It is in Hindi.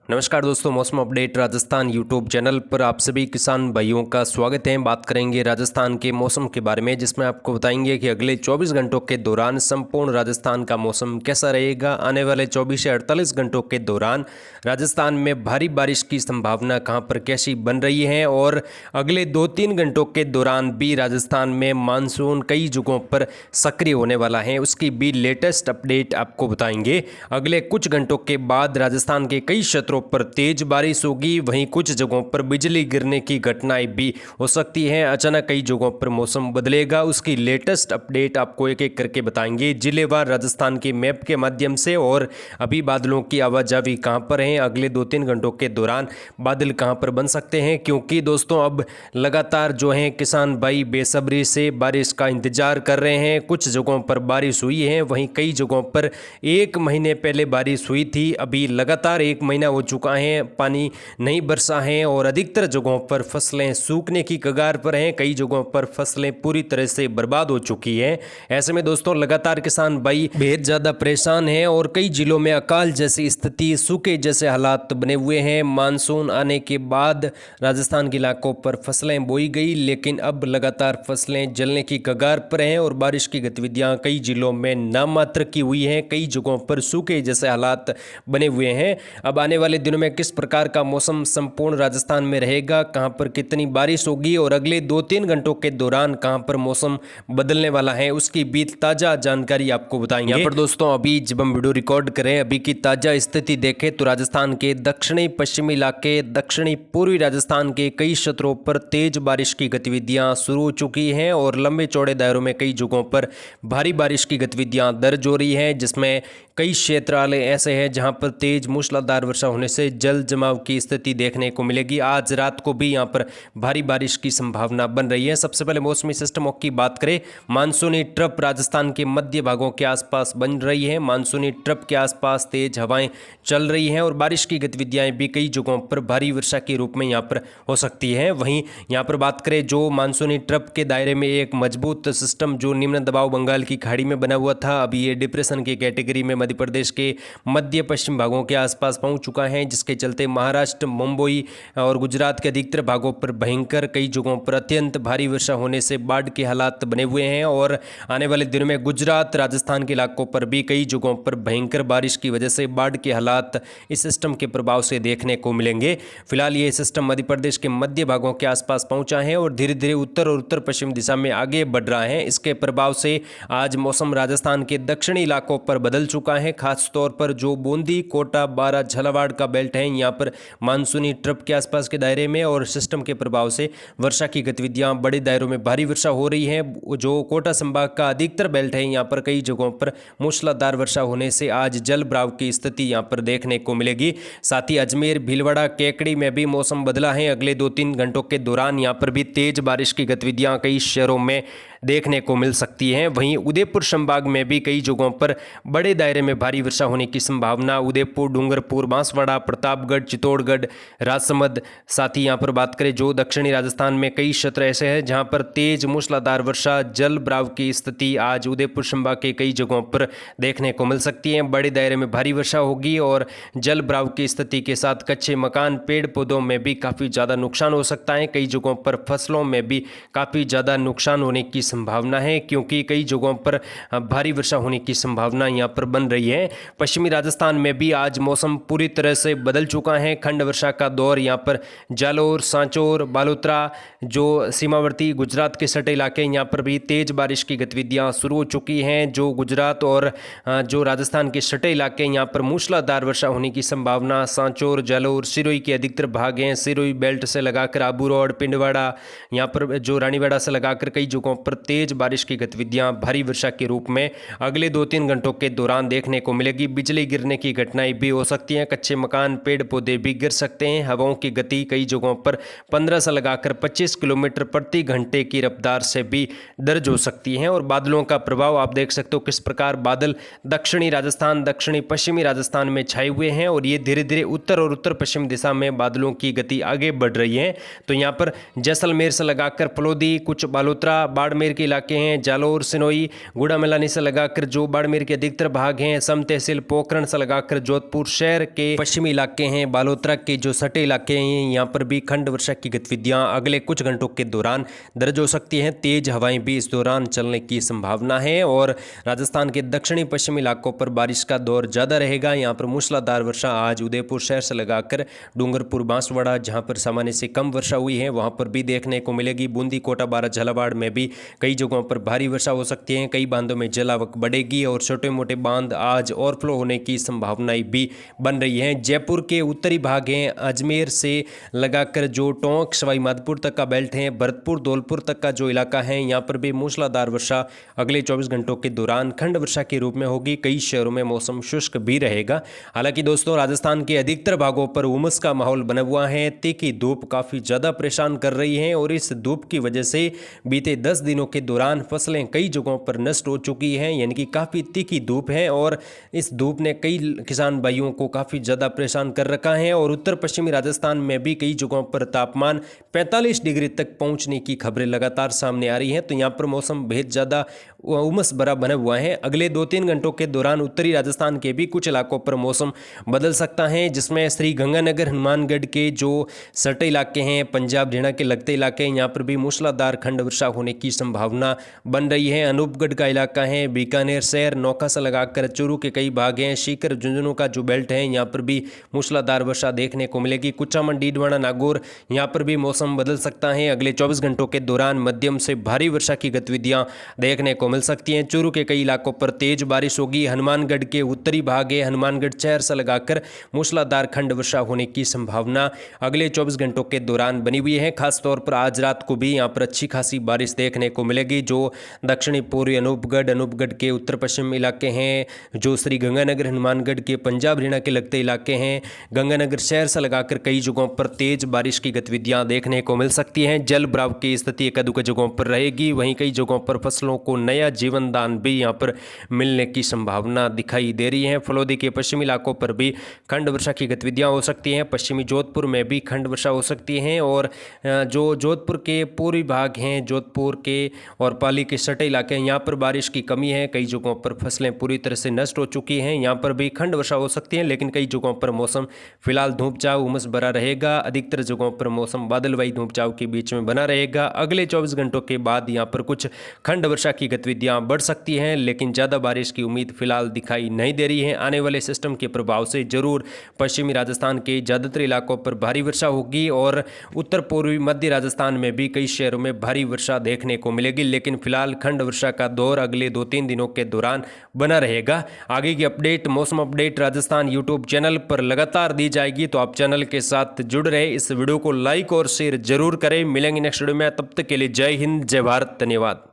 नमस्कार दोस्तों, मौसम अपडेट राजस्थान यूट्यूब चैनल पर आप सभी किसान भाइयों का स्वागत है। बात करेंगे राजस्थान के मौसम के बारे में, जिसमें आपको बताएंगे कि अगले 24 घंटों के दौरान संपूर्ण राजस्थान का मौसम कैसा रहेगा। आने वाले 24 से 48 घंटों के दौरान राजस्थान में भारी बारिश की संभावना कहां पर कैसी बन रही है और अगले 2-3 घंटों के दौरान भी राजस्थान में मानसून कई जगहों पर सक्रिय होने वाला है, उसकी भी लेटेस्ट अपडेट आपको बताएंगे। अगले कुछ घंटों के बाद राजस्थान के कई क्षेत्रों पर तेज बारिश होगी, वहीं कुछ जगहों पर बिजली गिरने की घटनाएं भी हो सकती हैं। अचानक कई जगहों पर मौसम बदलेगा, उसकी लेटेस्ट अपडेट आपको एक एक करके बताएंगे जिलेवार राजस्थान के मैप के माध्यम से। और अभी बादलों की आवाजाही कहां पर है, अगले 2-3 घंटों के दौरान बादल कहां पर बन सकते हैं, क्योंकि दोस्तों अब लगातार जो है किसान भाई बेसब्री से बारिश का इंतजार कर रहे हैं। कुछ जगहों पर बारिश हुई है, वहीं कई जगहों पर 1 महीने पहले बारिश हुई थी, अभी लगातार 1 महीना हो चुका है, पानी नहीं बरसा है और अधिकतर जगहों पर फसलें सूखने की कगार पर हैं। कई जगहों पर फसलें पूरी तरह से बर्बाद हो चुकी हैं। ऐसे में दोस्तों लगातार किसान भाई बेहद ज़्यादा परेशान हैं और कई जिलों में अकाल जैसी स्थिति, सूखे जैसे हालात बने हुए हैं। मानसून आने के बाद राजस्थान के इलाकों पर फसलें बोई गई, लेकिन अब लगातार फसलें जलने की कगार पर हैं और बारिश की गतिविधियां कई जिलों में नाम मात्र की हुई हैं। कई जगहों पर सूखे जैसे हालात बने हुए हैं। अब आने वाले दिनों में किस प्रकार का मौसम संपूर्ण राजस्थान में रहेगा, कहां पर कितनी बारिश होगी और अगले 2-3 घंटों के दौरान कहां पर मौसम बदलने वाला है, उसकी भी ताज़ा जानकारी आपको बताएंगे। यहाँ पर दोस्तों अभी जब हम वीडियो रिकॉर्ड करें, अभी की ताज़ा स्थिति देखें तो राजस्थान के दक्षिणी पश्चिमी इलाके, दक्षिणी पूर्वी राजस्थान के कई क्षेत्रों पर तेज बारिश की गतिविधियां शुरू हो चुकी हैं और लंबे चौड़े दायरों में कई जगहों पर भारी बारिश की गतिविधियां दर्ज हो रही हैं, जिसमें कई क्षेत्रालय ऐसे हैं जहां पर तेज मूसलाधार वर्षा होने से जल जमाव की स्थिति देखने को मिलेगी। आज रात को भी यहां पर भारी बारिश की संभावना बन रही है। सबसे पहले मौसमी सिस्टमों की बात करें, मानसूनी ट्रफ राजस्थान के मध्य भागों के आसपास बन रही है। मानसूनी ट्रफ के आसपास तेज हवाएं चल रही हैं और बारिश की गतिविधियां भी कई जगहों पर भारी वर्षा के रूप में यहां पर हो सकती है। वहीं यहां पर बात करें, जो मानसूनी ट्रफ के दायरे में एक मजबूत सिस्टम जो निम्न दबाव बंगाल की खाड़ी में बना हुआ था, अभी ये डिप्रेशन की कैटेगरी में मध्य प्रदेश के मध्य पश्चिम भागों के आसपास पहुंच चुका है, जिसके चलते महाराष्ट्र, मुंबई और गुजरात के अधिकतर भागों पर भयंकर, कई जगहों पर अत्यंत भारी वर्षा होने से बाढ़ के हालात बने हुए हैं। और आने वाले दिनों में गुजरात, राजस्थान के इलाकों पर भी कई जगहों पर भयंकर बारिश की वजह से बाढ़ के हालात इस सिस्टम के प्रभाव से देखने को मिलेंगे। फिलहाल ये सिस्टम मध्य प्रदेश के मध्य भागों के आसपास पहुंचा है और धीरे धीरे उत्तर और उत्तर पश्चिम दिशा में आगे बढ़ रहा है। इसके प्रभाव से आज मौसम राजस्थान के दक्षिणी इलाकों पर बदल चुका है। खास तौर पर जो बूंदी, कोटा, बारा, झालावाड़ का बेल्ट है, यहाँ पर मानसूनी ट्रफ के आसपास के दायरे में और सिस्टम के प्रभाव से वर्षा की गतिविधियां बड़े दायरों में भारी वर्षा हो रही है। जो कोटा संभाग का अधिकतर बेल्ट है, यहाँ पर कई जगहों पर मूसलाधार वर्षा होने से आज जल भराव की स्थिति यहाँ पर देखने को मिलेगी। साथ ही अजमेर, भीलवाड़ा, केकड़ी में भी मौसम बदला है। अगले 2-3 घंटों के दौरान यहाँ पर भी तेज बारिश की गतिविधियां कई शहरों में देखने को मिल सकती हैं। वहीं उदयपुर संभाग में भी कई जगहों पर बड़े दायरे में भारी वर्षा होने की संभावना। उदयपुर, डूंगरपुर, बांसवाड़ा, प्रतापगढ़, चित्तौड़गढ़, राजसमंद। साथ ही यहाँ पर बात करें, जो दक्षिणी राजस्थान में कई क्षेत्र ऐसे हैं जहाँ पर तेज मूसलाधार वर्षा, जल भराव की स्थिति आज उदयपुर संभाग के कई जगहों पर देखने को मिल सकती है। बड़े दायरे में भारी वर्षा होगी और जल भराव की स्थिति के साथ कच्चे मकान, पेड़ पौधों में भी काफ़ी ज़्यादा नुकसान हो सकता है। कई जगहों पर फसलों में भी काफ़ी ज़्यादा नुकसान होने की संभावना है, क्योंकि कई जगहों पर भारी वर्षा होने की संभावना यहां पर बन रही है। पश्चिमी राजस्थान में भी आज मौसम पूरी तरह से बदल चुका है। खंड वर्षा का दौर यहां पर जालोर, सांचौर, बालोतरा, जो सीमावर्ती गुजरात के सटे इलाके, यहां पर भी तेज बारिश की गतिविधियां शुरू हो चुकी हैं। जो गुजरात और जो राजस्थान के सटे इलाके, यहां पर मूसलाधार वर्षा होने की संभावना। सांचौर, जालोर, सिरोही के अधिकतर भाग हैं, सिरोही बेल्ट से लगाकर आबू रोड, पिंडवाड़ा, यहाँ पर जो रानीवाड़ा से लगाकर कई जगहों पर तेज बारिश की गतिविधियां भारी वर्षा के रूप में अगले 2-3 घंटों के दौरान देखने को मिलेगी। बिजली गिरने की घटनाएं भी हो सकती हैं, कच्चे मकान, पेड़ पौधे भी गिर सकते हैं। हवाओं की गति कई जगहों पर 15 से लगाकर 25 किलोमीटर प्रति घंटे की रफ्तार से भी दर्ज हो सकती हैं। और बादलों का प्रभाव आप देख सकते हो किस प्रकार बादल दक्षिणी राजस्थान, दक्षिणी पश्चिमी राजस्थान में छाए हुए हैं और ये धीरे धीरे उत्तर और उत्तर पश्चिम दिशा में बादलों की गति आगे बढ़ रही है। तो यहाँ पर जैसलमेर से लगाकर फलोदी, कुछ बालोतरा, बाड़मेर बाड़मेर के इलाके हैं, जालोर, सिनोई, गुड़ा मैलानी से लगाकर जो बाड़मेर के अधिकतर भाग हैं, सम तहसील पोखरण से लगाकर जोधपुर शहर के पश्चिमी इलाके हैं, बालोतरा के जो सटे इलाके हैं, यहाँ पर भी खंड वर्षा की गतिविधियां अगले कुछ घंटों के दौरान दर्ज हो सकती हैं। तेज हवाएं भी इस दौरान चलने की संभावना है और राजस्थान के दक्षिणी पश्चिमी इलाकों पर बारिश का दौर ज़्यादा रहेगा। यहाँ पर मूसलाधार वर्षा आज उदयपुर शहर से लगाकर डूंगरपुर, बांसवाड़ा, जहाँ पर सामान्य से कम वर्षा हुई है, वहाँ पर भी देखने को मिलेगी। बूंदी, कोटा, बारा, झालावाड़ में भी कई जगहों पर भारी वर्षा हो सकती है। कई बांधों में जलावक बढ़ेगी और छोटे मोटे बांध आज ओवरफ्लो होने की संभावनाएं भी बन रही हैं। जयपुर के उत्तरी भाग हैं, अजमेर से लगाकर जो टोंक, सवाई माधोपुर तक का बेल्ट है, भरतपुर, धौलपुर तक का जो इलाका है, यहाँ पर भी मूसलाधार वर्षा अगले 24 घंटों के दौरान खंड वर्षा के रूप में होगी। कई शहरों में मौसम शुष्क भी रहेगा। हालांकि दोस्तों, राजस्थान के अधिकतर भागों पर उमस का माहौल बना हुआ है। तीखी धूप काफ़ी ज़्यादा परेशान कर रही है और इस धूप की वजह से बीते 10 दिनों के दौरान फसलें कई जगहों पर नष्ट हो चुकी हैं, यानी कि काफ़ी तीखी धूप है और इस धूप ने कई किसान भाइयों को काफ़ी ज़्यादा परेशान कर रखा है। और उत्तर पश्चिमी राजस्थान में भी कई जगहों पर तापमान 45 डिग्री तक पहुंचने की खबरें लगातार सामने आ रही हैं। तो यहाँ पर मौसम बेहद ज़्यादा उमस भरा बना हुआ है। अगले 2-3 घंटों के दौरान उत्तरी राजस्थान के भी कुछ इलाकों पर मौसम बदल सकता है, जिसमें श्री गंगानगर, हनुमानगढ़ के जो सटे इलाके हैं, पंजाब हरियाणा के लगते इलाके हैं, यहाँ पर भी मूसलाधार खंड वर्षा होने की संभावना बन रही है। अनूपगढ़ का इलाका है, बीकानेर शहर, नौका से लगाकर चूरू के कई भाग हैं, सीकर, झुंझुनू का जो बेल्ट है, यहाँ पर भी मूसलाधार वर्षा देखने को मिलेगी। कुचामन, डीडवाना, नागौर, यहाँ पर भी मौसम बदल सकता है। अगले 24 घंटों के दौरान मध्यम से भारी वर्षा की गतिविधियां देखने को मिल सकती हैं। चूरू के कई इलाकों पर तेज बारिश होगी। हनुमानगढ़ के उत्तरी भाग है, हनुमानगढ़ शहर से लगाकर मूसलाधार खंड वर्षा होने की संभावना अगले 24 घंटों के दौरान बनी हुई है। खासतौर पर आज रात को भी यहाँ पर अच्छी खासी बारिश देखने को मिलेगी। जो दक्षिणी पूर्वी अनूपगढ़ के उत्तर पश्चिम इलाके हैं, जो श्री गंगानगर, हनुमानगढ़ के पंजाब हरियाणा के लगते इलाके हैं, गंगानगर शहर से लगाकर कई जगहों पर तेज बारिश की गतिविधियां देखने को मिल सकती हैं। जल भराव की स्थिति एक अदुक जगहों पर रहेगी। वहीं कई जगहों पर फसलों को नया जीवन दान भी यहाँ पर मिलने की संभावना दिखाई दे रही है। फलोदी के पश्चिमी इलाकों पर भी खंड वर्षा की गतिविधियां हो सकती हैं। पश्चिमी जोधपुर में भी खंड वर्षा हो सकती है और जो जोधपुर के पूर्वी भाग हैं, जोधपुर के और पाली के सटे इलाके हैं, यहाँ पर बारिश की कमी है। कई जगहों पर फसलें पूरी तरह से नष्ट हो चुकी हैं, यहाँ पर भी खंड वर्षा हो सकती है। लेकिन कई जगहों पर मौसम फिलहाल धूप छाव उमस भरा रहेगा। अधिकतर जगहों पर मौसम बादलवाई धूप छाव के बीच में बना रहेगा। अगले 24 घंटों के बाद यहाँ पर कुछ खंड वर्षा की गतिविधियां बढ़ सकती हैं, लेकिन ज़्यादा बारिश की उम्मीद फिलहाल दिखाई नहीं दे रही है। आने वाले सिस्टम के प्रभाव से जरूर पश्चिमी राजस्थान के ज़्यादातर इलाकों पर भारी वर्षा होगी और उत्तर पूर्वी मध्य राजस्थान में भी कई शहरों में भारी वर्षा देखने को मिलेगी। लेकिन फिलहाल खंड वर्षा का दौर अगले 2-3 दिनों के दौरान बना रहेगा। आगे की अपडेट, मौसम अपडेट राजस्थान यूट्यूब चैनल पर लगातार दी जाएगी, तो आप चैनल के साथ जुड़ रहे। इस वीडियो को लाइक और शेयर जरूर करें। मिलेंगे नेक्स्ट वीडियो में, तब तक के लिए जय हिंद, जय भारत, धन्यवाद।